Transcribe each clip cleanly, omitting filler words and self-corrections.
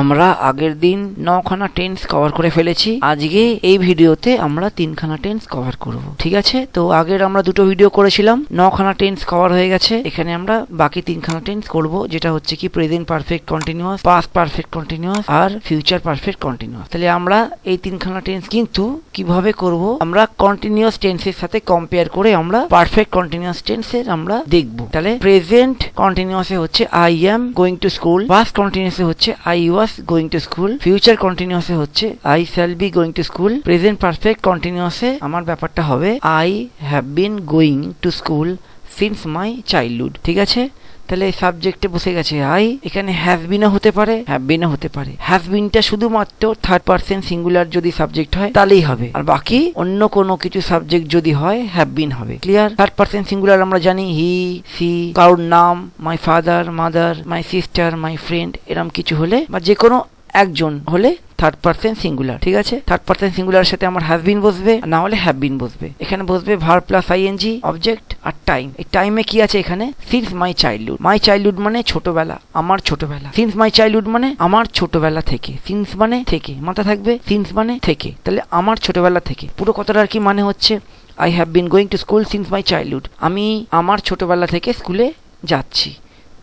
আমরা আগের দিন 9খানা টেন্স কভার করে ফেলেছি। আজকে এই ভিডিওতে আমরা 3খানা টেন্স কভার করব। ঠিক আছে, তো আগের আমরা দুটো ভিডিও করেছিলাম, 9খানা টেন্স কভার হয়ে গেছে। এখানে আমরা বাকি 3খানা টেন্স করব, যেটা হচ্ছে কি present perfect continuous, past perfect continuous আর ফিউচার পারফেক্ট কন্টিনিউয়াস। তাহলে আমরা এই 3খানা টেন্স কিন্তু কিভাবে করব, আমরা কন্টিনিউয়াস টেন্সের সাথে কম্পেয়ার করে আমরা পারফেক্ট কন্টিনিউয়াস টেন্সের আমরা দেখব। তাহলে প্রেজেন্ট কন্টিনিউয়াসে হচ্ছে I am going to school, past কন্টিনিউয়াসে হচ্ছে I was going to school, future কন্টিনিউয়াসে হচ্ছে I shall be going to school, present perfect কন্টিনিউয়াসে আমার ব্যাপারটা হবে I have been going to school since my childhood. ঠিক আছে, তাহলে সাবজেক্টে বসে গেছে আই, এখানে হ্যাভ বিনও হতে পারে, হ্যাভ বিনও হতে পারে। হ্যাভ বিনটা শুধুমাত্র থার্ড পারসন সিঙ্গুলার যদি সাবজেক্ট হয় তাহলেই হবে, আর বাকি অন্য কোনো কিছু সাবজেক্ট যদি হয় হ্যাভ বিন হবে। ক্লিয়ার? থার্ড পারসন সিঙ্গুলার আমরা জানি হি, সি, কারোর নাম, my father, mother, my sister, my friend, এরম কিছু হলে বা যে কোনো একজন হলে থার্ড পারসন সিঙ্গুলার। ঠিক আছে, থার্ড পারসন সিঙ্গুলার সাথে আমার হ্যাভ বিন বসবে, না হলে হ্যাভ বিন বসবে। এখানে বসবে ভার্ব প্লাস আইএনজি, অবজেক্ট আর টাইম। এই টাইমে কি আছে এখানে? Since my childhood. My childhood মানে ছোটবেলা, আমার ছোটবেলা। সিন্স মাই চাইল্ডহুড মানে আমার ছোটবেলা থেকে। সিন্স মানে থেকে, মাথা থাকবে, সিন্স মানে থেকে। তাহলে আমার ছোটবেলা থেকে পুরো কথাটার কি মানে হচ্ছে I have been going to school since my childhood. আমি আমার ছোটবেলা থেকে স্কুলে যাচ্ছি।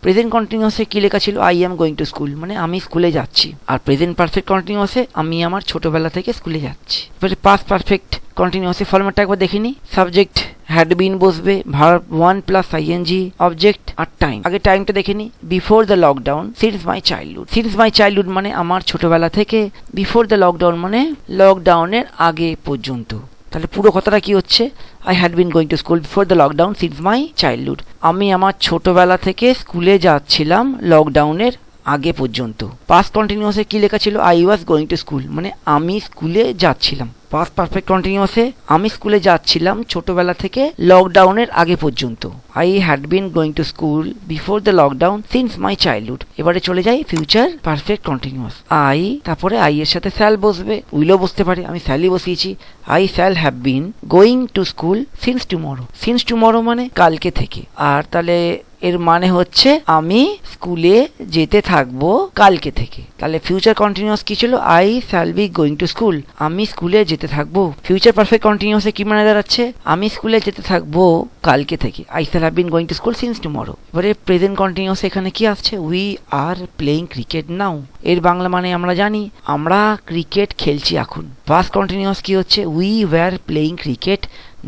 প্রেজেন্ট কন্টিনিউয়াসে কি লেখা ছিল? I am going to school, মানে আমি স্কুলে যাচ্ছি। আর প্রেজেন্ট পারফেক্ট কন্টিনিউয়াসে আমি আমার ছোটবেলা থেকে স্কুলে যাচ্ছি। এবারে পাস্ট পারফেক্ট কন্টিনিউয়াসে ফরম্যাটটা একবার দেখিনি। সাবজেক্ট হ্যাড বিন বসবে, ভার্ব 1 প্লাস আইএনজি, অবজেক্ট আর টাইম। আগে টাইমটা দেখেনি, before the lockdown since my childhood. Since my childhood মানে আমার ছোটবেলা থেকে, বিফোর দ্য লকডাউন মানে লকডাউনের আগে পর্যন্ত। তাহলে পুরো কথাটা কি হচ্ছে? I had been going to school before the lockdown since my childhood. আমি আমার ছোটবেলা থেকে স্কুলে যাচ্ছিলাম লকডাউনের আগে পর্যন্ত। পাস্ট কন্টিনিউয়াসে কি লেখা ছিল? I was going to school, মানে আমি স্কুলে যাচ্ছিলাম। পাস্ট পারফেক্ট কন্টিনিউয়াসে আমি স্কুলে যাচ্ছিলাম ছোটবেলা থেকে লকডাউনের আগে পর্যন্ত। I had been going to school before the lockdown since my childhood. এবারে চলে যাই ফিউচার পারফেক্ট কন্টিনিউয়াস। আই, তারপরে আই এর সাথে শ্যাল বসবে, উইলও বসতে পারে, আমি শ্যালই বসিয়েছি। I shall have been going to school since tomorrow. Since tomorrow মানে কালকে থেকে। আর তাহলে এর মানে হচ্ছে আমি স্কুলে যেতে থাকবো কালকে থেকে। তাহলে ফিউচার কন্টিনিউয়াস কি ছিল? I shall be going to school, আমি স্কুলে যেতে থাকবো। ফিউচার পারফেক্ট কন্টিনিউয়াসে কি মানে দাঁড়াচ্ছে? আমি স্কুলে যেতে থাকবো কালকে থেকে। I shall have been going to school since tomorrow. এবারে প্রেজেন্ট কন্টিনিউয়াস এখানে কি আসছে? উই আর প্লেইং ক্রিকেট নাও। এর বাংলা মানে আমরা জানি, আমরা ক্রিকেট খেলছি এখন। পাস্ট কন্টিনিউয়াস কি হচ্ছে? We were playing cricket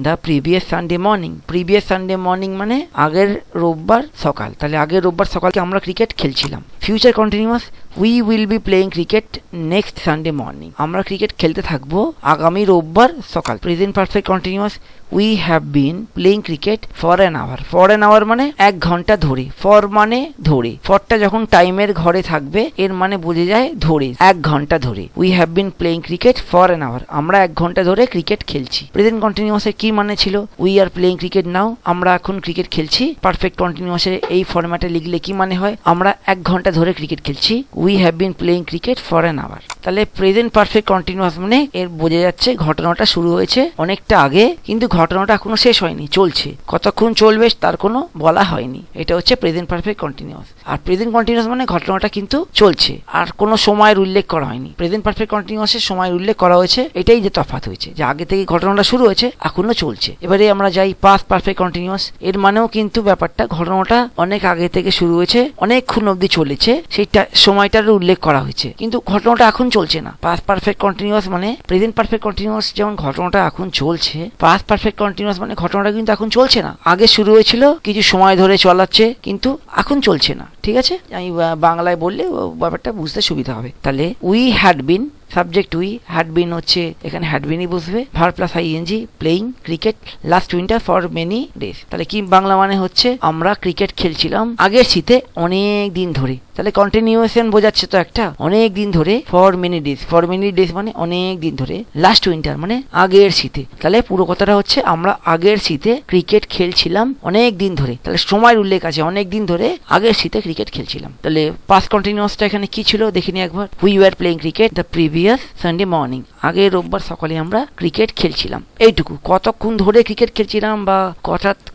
the previous Sunday morning. Previous Sunday morning মানে আগের রোববার সকাল। তাহলে আগের রোববার সকালকে আমরা ক্রিকেট খেলছিলাম। Future continuous we will be playing cricket next Sunday morning. আমরা ক্রিকেট খেলতে থাকবো আগামী রোববার সকাল। Present perfect continuous we have been playing cricket for an hour. For an hour মানে 1 ঘন্টা ধরে। ফর মানে ধরে, ফরটা যখন টাইমের ঘরে থাকবে এর মানে বোঝা যায় ধরে, 1 ঘন্টা ধরে। We have been playing cricket for an hour, আমরা 1 ঘন্টা ধরে ক্রিকেট খেলছি। প্রেজেন্ট কন্টিনিউয়াসের কি মানে ছিল? উই আর প্লেইং ক্রিকেট নাও, আমরা এখন ক্রিকেট খেলছি। পারফেক্ট কন্টিনিউয়াসে এই ফরম্যাটে লিখলে কি মানে হয়? আমরা 1 ঘন্টা ধরে ক্রিকেট খেলছি। We have been playing cricket for an hour. তাহলে প্রেজেন্ট পারফেক্ট কন্টিনিউয়াস মানে এর বোঝা যাচ্ছে ঘটনাটা শুরু হয়েছে অনেকটা আগে, কিন্তু ঘটনাটা এখনো শেষ হয়নি, চলছে। কতক্ষণ চলবে তার কোনো বলা হয়নি। এটা হচ্ছে প্রেজেন্ট পারফেক্ট কন্টিনিউয়াস। আর প্রেজেন্ট কন্টিনিউয়াস মানে ঘটনাটা কিন্তু চলছে, আর কোনো সময়ের উল্লেখ করা হয়নি। প্রেজেন্ট পারফেক্ট কন্টিনিউয়াসের সময়ের উল্লেখ করা হয়েছে, এটাই যে তফাৎ হয়েছে, যে আগে থেকে ঘটনাটা শুরু হয়েছে এখনো চলছে। এবারে আমরা যাই পাস্ট পারফেক্ট কন্টিনিউয়াস। এর মানেও কিন্তু ব্যাপারটা ঘটনাটা অনেক আগে থেকে শুরু হয়েছে, অনেকক্ষণ অবধি চলেছে, সেইটা সময়টার উল্লেখ করা হয়েছে, কিন্তু ঘটনাটা এখন চলছে না। পাস্ট পারফেক্ট কন্টিনিউয়াস মানে প্রেজেন্ট পারফেক্ট কন্টিনিউয়াস যেমন ঘটনাটা এখন চলছে, পাস্ট পারফেক্ট কন্টিনিউয়াস মানে ঘটনাটা কিন্তু এখন চলছে না। আগে শুরু হয়েছিল, কিছু সময় ধরে চালাচ্ছে, কিন্তু এখন চলছে না। ঠিক আছে, আমি বাংলায় বললে ব্যাপারটা বুঝতে সুবিধা হবে। তাহলে we had been, subject we, had been হচ্ছে এখানে হ্যাড বিনই বসবে, verb plus ING, playing cricket last winter for many days. তাহলে কি বাংলা মানে হচ্ছে আমরা ক্রিকেট খেলছিলাম আগের শীতে অনেক দিন ধরে। তাহলে কন্টিনিউয়েশন বোঝাচ্ছে তো একটা, অনেক দিন ধরে। For many days, for many days মানে অনেক দিন ধরে। লাস্ট উইন্টার মানে আগের শীতে। তাহলে পুরো কথাটা হচ্ছে আমরা আগের শীতে ক্রিকেট খেলছিলাম অনেক দিন ধরে। তাহলে সময়ের উল্লেখ আছে, অনেক দিন ধরে আগের শীতে ক্রিকেট খেলছিলাম। তাহলে পাস্ট কন্টিনিউয়াসটা এখানে কি ছিল দেখিনি একবার। We were playing cricket the previous Sunday morning. আগের রোববার সকালে আমরা ক্রিকেট খেলছিলাম। এইটুকু। কতক্ষণ ধরে ক্রিকেট খেলছিলাম বা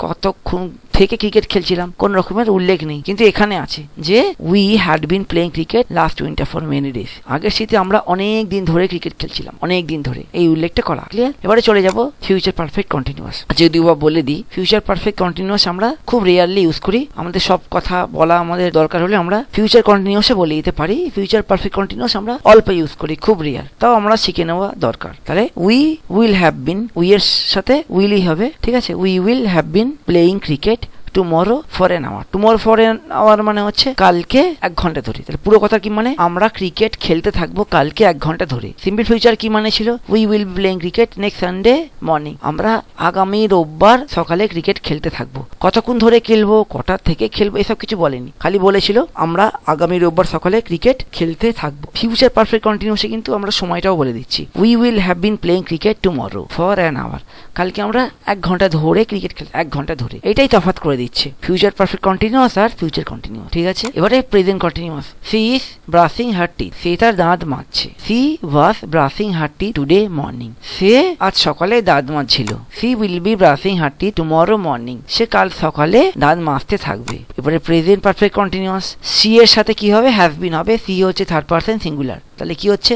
কতক্ষণ থেকে ক্রিকেট খেলছিলাম, কোন রকমের উল্লেখ নেই, কিন্তু এখানে আছে যে we had bin playing cricket last winter for many days. আগের শীতে আমরা অনেক দিন ধরে ক্রিকেট খেলছিলাম, অনেক দিন ধরে, এই উল্লেখটা করা। ক্লিয়ার? এবারে চলে যাব ফিউচার পারফেক্ট কন্টিনিউয়াস। যদিও বা বলে দিই, ফিউচার পারফেক্ট কন্টিনিউয়াস আমরা খুব রেয়ারলি ইউজ করি। আমাদের সব কথা বলা আমাদের দরকার হলে আমরা ফিউচার কন্টিনিউয়াসে বলে দিতে পারি। ফিউচার পারফেক্ট কন্টিনিউয়াস আমরা অল্প ইউজ করি, খুব রেয়ার, তাও আমরা শিখে নেওয়া দরকার। তাহলে we will have been, we এর সাথে উইলই হবে, ঠিক আছে? We will have been playing cricket tomorrow for an hour. Tomorrow for an hour মানে হচ্ছে কালকে 1 ঘন্টা ধরে। তাহলে পুরো কথা কি মানে? আমরা ক্রিকেট খেলতে থাকবো কালকে 1 ঘন্টা ধরে। সিম্পল ফিউচার কি মানে ছিল? We will be playing cricket next Sunday morning. আমরা আগামী রোববার সকালে ক্রিকেট খেলতে থাকবো। কতক্ষণ ধরে খেলবো, কটার থেকে খেলবো, এসব কিছু বলেনি, খালি বলেছিল আমরা আগামী রোববার সকালে ক্রিকেট খেলতে থাকবো। ফিউচার পারফেক্ট কন্টিনিউসে কিন্তু আমরা সময়টাও বলে দিচ্ছি। We will have been playing cricket tomorrow for an hour. কালকে আমরা 1 ঘন্টা ধরে ক্রিকেট খেলতে, 1 ঘন্টা ধরে। এটাই তফাৎ করে দিচ্ছে ফিউচার পারফেক্ট কন্টিনিউয়াস আর ফিউচার কন্টিনিউয়াস, ঠিক আছে? এবারে present continuous. She is brushing her teeth. সে তার দাঁত মাজছে। She was brushing her teeth today morning. সে আজ সকালে দাঁত মাজছিল। She will be brushing her teeth tomorrow morning. সে কাল সকালে দাঁত মাজতে থাকবে। এবারে প্রেজেন্ট পারফেক্ট কন্টিনিউয়াস। সি এর সাথে কি হবে? হ্যাজ বিন হবে। সি হচ্ছে 3rd পারসন সিঙ্গুলার। তাহলে কি হচ্ছে?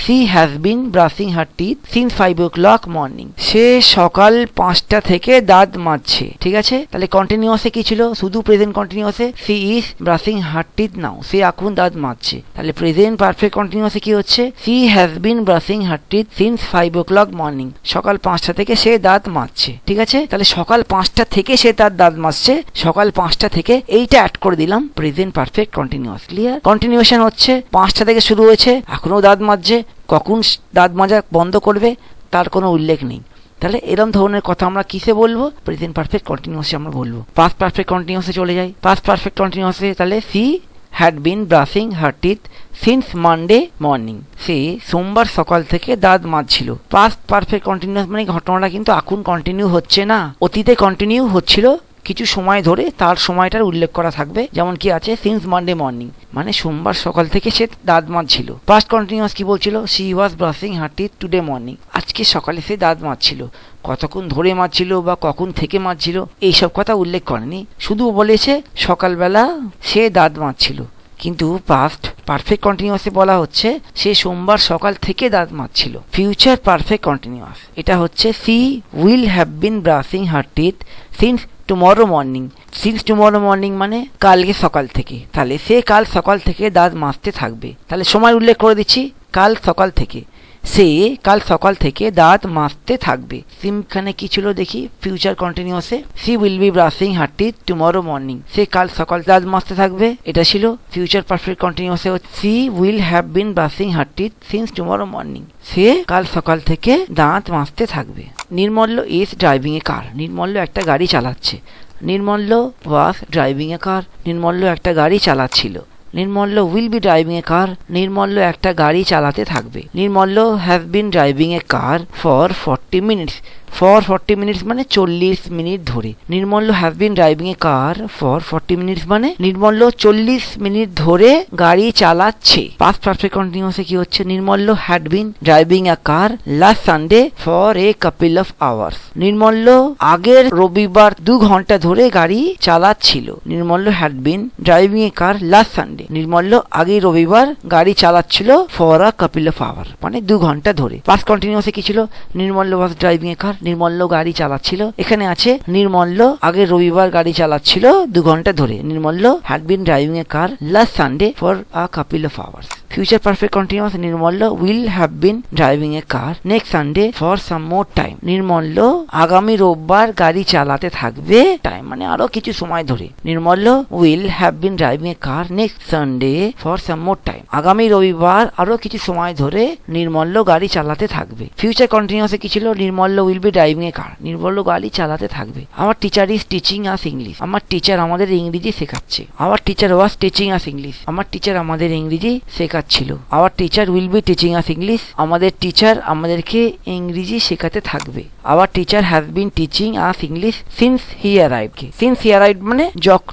She has been brushing her teeth since 5 o'clock morning. সে সকাল 5টা থেকে দাঁত মাজছে, ঠিক আছে? তাহলে কন্টিনিউয়াসে কি ছিল? শুধু প্রেজেন্ট কন্টিনিউয়াসে she is brushing her teeth now. সে এখন দাঁত মাজছে। তাহলে প্রেজেন্ট পারফেক্ট কন্টিনিউয়াসে কি হচ্ছে? She has been brushing her teeth since 5 o'clock morning. সকাল 5টা থেকে সে দাঁত মাজছে, ঠিক আছে? তাহলে সকাল 5টা থেকে সে তার দাঁত মাজছে, সকাল 5টা থেকে, এইটা অ্যাড করে দিলাম present perfect continuous. Clear? Continuation হচ্ছে 5টা থেকে শুরু হয়েছে, এখনো দাঁত মাজছে, কখন দাঁত মাজা বন্ধ করবে তার কোনো উল্লেখ নেই। তাহলে এরকম ধরনের কথা আমরা কিসে বলবো? প্রেজেন্ট পারফেক্ট কন্টিনিউয়াসে আমরা বলবো। পাস্ট পারফেক্ট কন্টিনিউয়াসে চলে যাই। পাস্ট পারফেক্ট কন্টিনিউয়াসে তাহলে she had been brushing her teeth since Monday morning. সে সোমবার সকাল থেকে দাঁত মাজছিল। পাস্ট পারফেক্ট কন্টিনিউয়াস মানে ঘটনাটা কিন্তু এখন কন্টিনিউ হচ্ছে না, অতীতে কন্টিনিউ হচ্ছিল কিছু সময় ধরে, তার সময়টার উল্লেখ করা থাকবে। যেমন কি আছে? সিন্স মানডে মর্নিং, মানে সোমবার সকাল থেকে সে দাঁত মাজছিল। পাস্ট কন্টিনিউয়াস কি বলছিল? C was brushing her teeth today morning. আজকে সকালে সে দাঁত মাজছিল। কতক্ষণ ধরে মাজছিল বা কখন থেকে মাজছিল এইসব কথা উল্লেখ করেনি, শুধু বলেছে সকালবেলা সে দাঁত মাজছিল। কিন্তু পাস্ট পারফেক্ট কন্টিনিউয়াসে বলা হচ্ছে সে সোমবার সকাল থেকে দাঁত মাজছিল। ফিউচার পারফেক্ট কন্টিনিউয়াস এটা হচ্ছে she will have been brushing her teeth since tomorrow morning. Since tomorrow morning মানে কালকে সকাল থেকে। তাহলে সে কাল সকাল থেকে দাঁত মাজতে থাকবে। তাহলে সময় উল্লেখ করে দিচ্ছি, কাল সকাল থেকে। সে কাল সকাল থেকে দাঁত মাজতে থাকবে। সিমখানে কি ছিল দেখি ফিউচার কন্টিনিউয়াসে? She will be brushing her teeth tomorrow morning. সে কাল সকাল দাঁত মাজতে থাকবে, এটা ছিল ফিউচার পারফেক্ট কন্টিনিউয়াসে। She will have been brushing her teeth since tomorrow morning. সে কাল সকাল থেকে দাঁত মাজতে থাকবে। Nirmalya is driving a car. Nirmalya একটা গাড়ি চালাচ্ছে। নির্মল্য ওয়াজ ড্রাইভিং এ কার। নির্মল্য একটা গাড়ি চালাচ্ছিল। Nirmalya will be driving a car. Nirmalya একটা গাড়ি চালাতে থাকবে। Nirmalya have been driving a car for 40 minutes. For 40 minutes মানে 40 মিনিট ধরে। Nirmalya have been driving a car for 40 minutes মানে নির্মল্য 40 মিনিট ধরে গাড়ি চালাচ্ছে। পাস্ট পারফেক্ট কন্টিনিউয়াসে কি হচ্ছে? Nirmalya had been driving a car last Sunday for a couple of hours. Nirmalya আগের রবিবার 2 ঘন্টা ধরে গাড়ি চালাচ্ছিল। Nirmalya had been driving a car last Sunday. Nirmalya আগের রবিবার গাড়ি চালাচ্ছিল for a couple of hour মানে 2 ঘন্টা ধরে। পাস্ট কন্টিনিউয়াসে কি ছিল? নির্মল্য ওয়াজ ড্রাইভিং এ কার। নির্মল্য গাড়ি চালাচ্ছিল। এখানে আছে নির্মল্য আগের রবিবার গাড়ি চালাচ্ছিল 2 ঘন্টা ধরে। Nirmalya had been driving a car last Sunday for a couple of hours. Future perfect continuous Nirmalya will have been driving a car next Sunday for some more time. Nirmalya আগামী রোববার গাড়ি চালাতে থাকবে, টাইম মানে আরো কিছু সময় ধরে। Nirmalya will have been driving a car next Sunday for some more time. আগামী রবিবার আরো কিছু সময় ধরে নির্মল্য গাড়ি চালাতে থাকবে। ফিউচার কন্টিনিউয়াসে কি ছিল? Nirmalya will be driving a car. Nirmalya গাড়ি চালাতে থাকবে। আমার teacher is teaching us English. আমার টিচার আমাদের ইংরেজি শেখাচ্ছে। Our teacher was teaching us English. আমার টিচার আমাদের ইংরেজি শেখাচ্ছিল। Our teacher will be teaching us English. আমাদের টিচার আমাদেরকে ইংরেজি শেখাতে থাকবে। Our teacher has been teaching us English since he arrived. Since he arrived মানে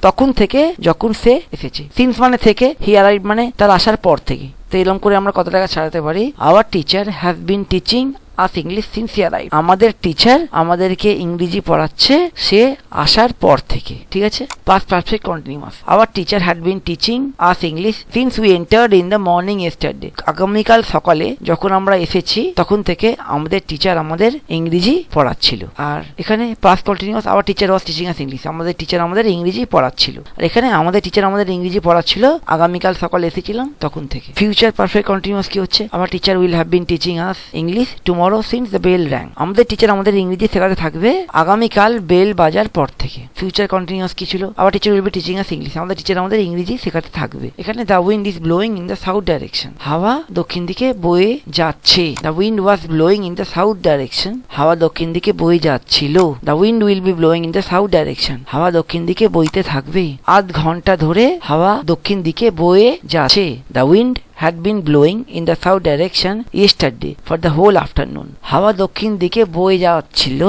তখন থেকে, যখন সে এসেছে। সিন্স মানে থেকে, হি অ্যারাইভড মানে তার আসার পর থেকে। তো এরকম করে আমরা কত টাকা ছাড়াতে পারি? Our teacher have been teaching us English since he arrived. আমাদের টিচার আমাদেরকে ইংরেজি পড়াচ্ছে সে আসার পর থেকে। ঠিক আছে, past perfect continuous. Our teacher had been teaching us English since we entered in the morning yesterday. আগামীকাল সকালে যখন আমরা এসেছি তখন থেকে আমাদের টিচার আমাদের ইংরেজি পড়াচ্ছিল। আর এখানে past continuous, hour teacher was teaching us English, আমাদের টিচার আমাদের ইংরেজি পড়াচ্ছিল। আর এখানে আমাদের টিচার আমাদের ইংরেজি পড়াচ্ছিল আগামীকাল সকালে এসেছিলাম তখন থেকে। ফিউচার পারফেক্ট কন্টিনিউয়াস কি হচ্ছে? Our teacher will have been teaching us English tomorrow since the bell rang. আমাদের টিচার আমাদের ইংরেজি শেখাতে থাকবে আগামীকাল বেল বাজার পর থেকে। ফিউচার কন্টিনিউয়াস কি ছিল? Hour teacher will be teaching us English, আমাদের টিচার আমাদের ইংরেজি শেখাতে থাকবে। এখানে the wind is blowing in the south direction, হাওয়া দক্ষিণ দিকে বয়ে যাচ্ছে। The wind was blowing in the south direction, হাওয়া দক্ষিণ দিকে বয়ে যাচ্ছিল। The wind will be blowing in the south direction, হাওয়া দক্ষিণ দিকে বইতে থাকবে। আধ ঘন্টা ধরে হাওয়া দক্ষিণ দিকে বয়ে যাচ্ছে। The wind had been blowing in the south direction yesterday for the whole afternoon. হাওয়া দক্ষিণ দিকে বয়ে যাচ্ছিল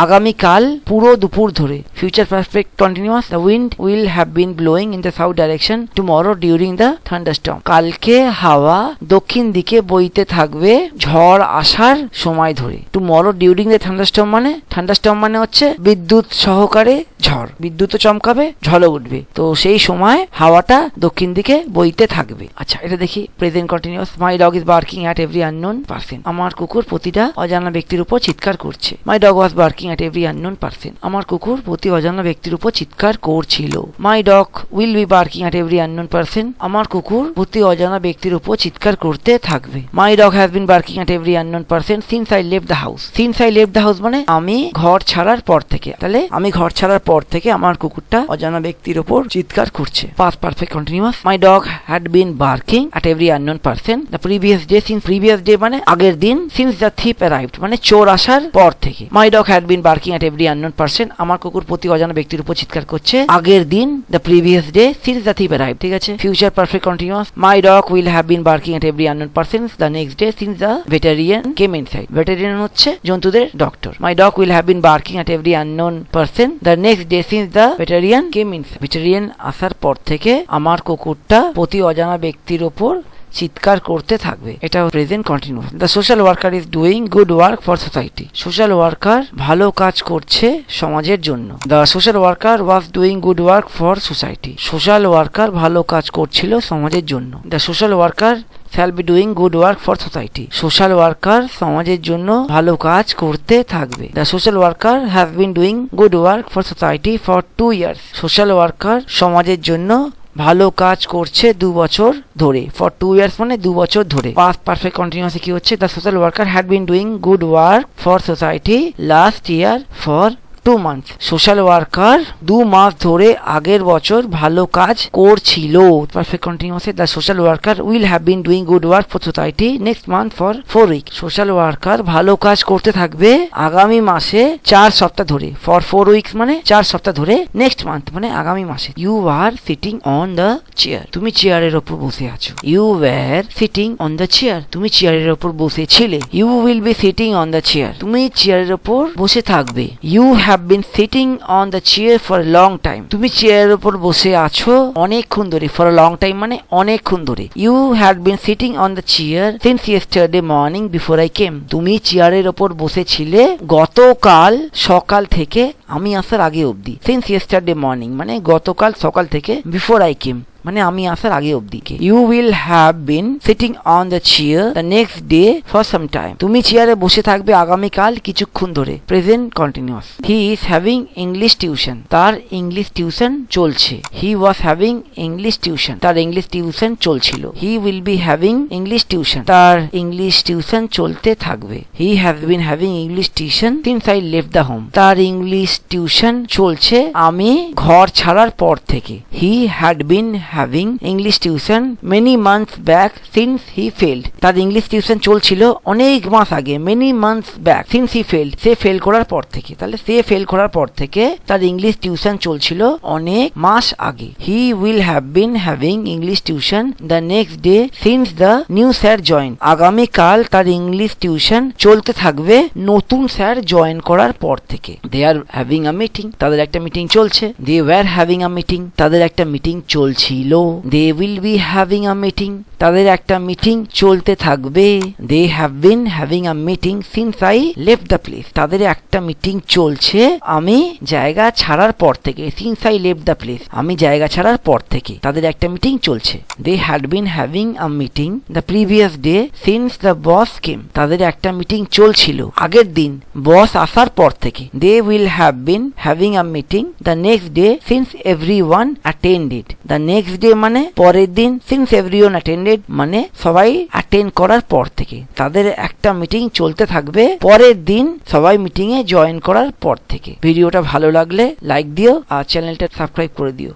আগামীকাল পুরো দুপুর ধরে। Future perfect continuous, the wind will have been blowing in the south direction tomorrow during the thunderstorm. কালকে হাওয়া দক্ষিণ দিকে বইতে থাকবে ঝড় আসার সময় ধরে। tomorrow during the thunderstorm মানে হচ্ছে বিদ্যুৎ সহকারে ঝড়, বিদ্যুৎ চমকাবে, ঝড় উঠবে, তো সেই সময় হাওয়াটা দক্ষিণ দিকে বইতে থাকবে। আচ্ছা, এটা দেখি present continuous. My dog is barking at every unknown person, আমার কুকুর প্রতিটা অজানা ব্যক্তির উপর চিৎকার করছে। মাই dog was barking at every unknown person, আমার কুকুর প্রতি অজানা ব্যক্তির উপর চিৎকার করছিল। মাই dog will be barking at every unknown person, আমার কুকুর প্রতি অজানা ব্যক্তির উপর চিৎকার করতে থাকবে। মাই dog has been barking at every unknown person since I left the house. Since I left the house মানে আমি ঘর ছাড়ার পর থেকে। তাহলে আমি ঘর ছাড়ার পর থেকে আমার কুকুরটা অজানা ব্যক্তির উপর চিৎকার করছে। Past perfect continuous, my dog had been barking at every unknown person the previous day, since previous day মানে আগের দিন, since the thief arrived মানে চোর আসার পর থেকে। my dog had been barking at every unknown person, আমার কুকুর প্রতি অজানা ব্যক্তির উপর চিৎকার করছে আগের দিন, the previous day, since the thief arrived। ঠিক আছে, future perfect continuous, my dog will have been barking at every unknown person the next day since the veterinarian came inside। veterinarian হচ্ছে জন্তুদের doctor. my dog will have been barking at every unknown person the next day since the veterinarian came inside। veterinarian আসার পর থেকে আমার কুকুরটা প্রতি অজানা ব্যক্তির উপর চিৎকার করতে থাকবে। এটা present continuous. The social worker is doing good work for society, social worker ভালো কাজ করছে সমাজের জন্য। The social worker was doing good work for society, social worker ভালো কাজ করছিল সমাজের জন্য। The social worker shall be doing good work for society, social worker সমাজের জন্য ভালো কাজ করতে থাকবে। The social worker has been doing good work for society for 2 years, social worker সমাজের জন্য ভালো কাজ করছে 2 বছর ধরে। ফর 2 ইয়ার্স মানে 2 বছর ধরে। পাস্ট পারফেক্ট কন্টিনিউয়াস কি হচ্ছে? The social worker had been doing good work for society last year for 2 months, social worker 2 মাস ধরে আগের বছর ভালো কাজ করছিল। Perfect continuous, the social worker will have been doing good work for society next month for 4 week, social worker ভালো কাজ করতে থাকবে আগামী মাসে 4 সপ্তাহ ধরে। ফর 4 উইকস মানে 4 সপ্তাহ ধরে। নেক্সট মান্থ মানে আগামী মাসে। You are sitting on the chair, তুমি চেয়ারের ওপর বসে আছো। You were sitting on the chair, তুমি চেয়ারের ওপর বসেছিলে। You will be sitting on the chair, তুমি চেয়ারের ওপর বসে থাকবে। You have been sitting on the chair for a long time, তুমি চেয়ারের উপর বসে আছো অনেকক্ষণ ধরে। for a long time মানে অনেকক্ষণ ধরে। you had been sitting on the chair since yesterday morning before I came, তুমি চেয়ারের উপর বসেছিলে গতকাল সকাল থেকে আমি আসার আগে অবধি। since yesterday morning মানে গতকাল সকাল থেকে, before I came মানে আমি আসার আগে অবধি। You will have been sitting on the chair the next day for some time, তুমি চেয়ারে বসে থাকবে আগামীকাল কিছুক্ষণ ধরে। Present continuous, he is having English tuition, তার ইংলিশ টিউশন চলছে। He was having English tuition, তার ইংলিশ টিউশন চলছিল। He will be having English tuition, তার ইংলিশ টিউশন চলতে থাকবে। He have been having English tuition since I left the home, তার English tuition চলছে আমি ঘর ছাড়ার পর থেকে। He had been having English tuition many months back since he failed, তার ইংলিশ টিউশন চলছিল অনেক মাস আগে। many months back since he failed, say fail করার পর থেকে। তাহলে সে ফেল করার পর থেকে তার ইংলিশ টিউশন চলছিল অনেক মাস আগে। he will have been having English tuition the next day since the new sir joined, আগামীকাল তার ইংলিশ টিউশন চলতে থাকবে নতুন স্যার জয়েন করার পর থেকে। they are having a meeting, তাদের একটা মিটিং চলছে। they were having a meeting, তাদের একটা মিটিং চলছিল। ছিল। They will be having a meeting, তাদের একটা মিটিং চলতে থাকবে। They have been having a meeting since I left the place, তাদের একটা মিটিং চলছে আমি জায়গা ছাড়ার পর থেকে। Since I left the place, আমি জায়গা ছাড়ার পর থেকে তাদের একটা মিটিং চলছে। They had been having a meeting the previous day since the boss came, তাদের একটা মিটিং চলছিল আগের দিন বস আসার পর থেকে। They will have been having a meeting the next day since everyone attended, the next day মানে পরের দিন, সিন্স এভরিওয়ান অ্যাটেন্ডেড মানে সবাই অ্যাটেন্ড করার পর থেকে। তাদের একটা মিটিং চলতে থাকবে পরের দিন সবাই মিটিং এ জয়েন করার পর থেকে। ভিডিওটা ভালো লাগলে লাইক দিও আর চ্যানেলটা সাবস্ক্রাইব করে দিও।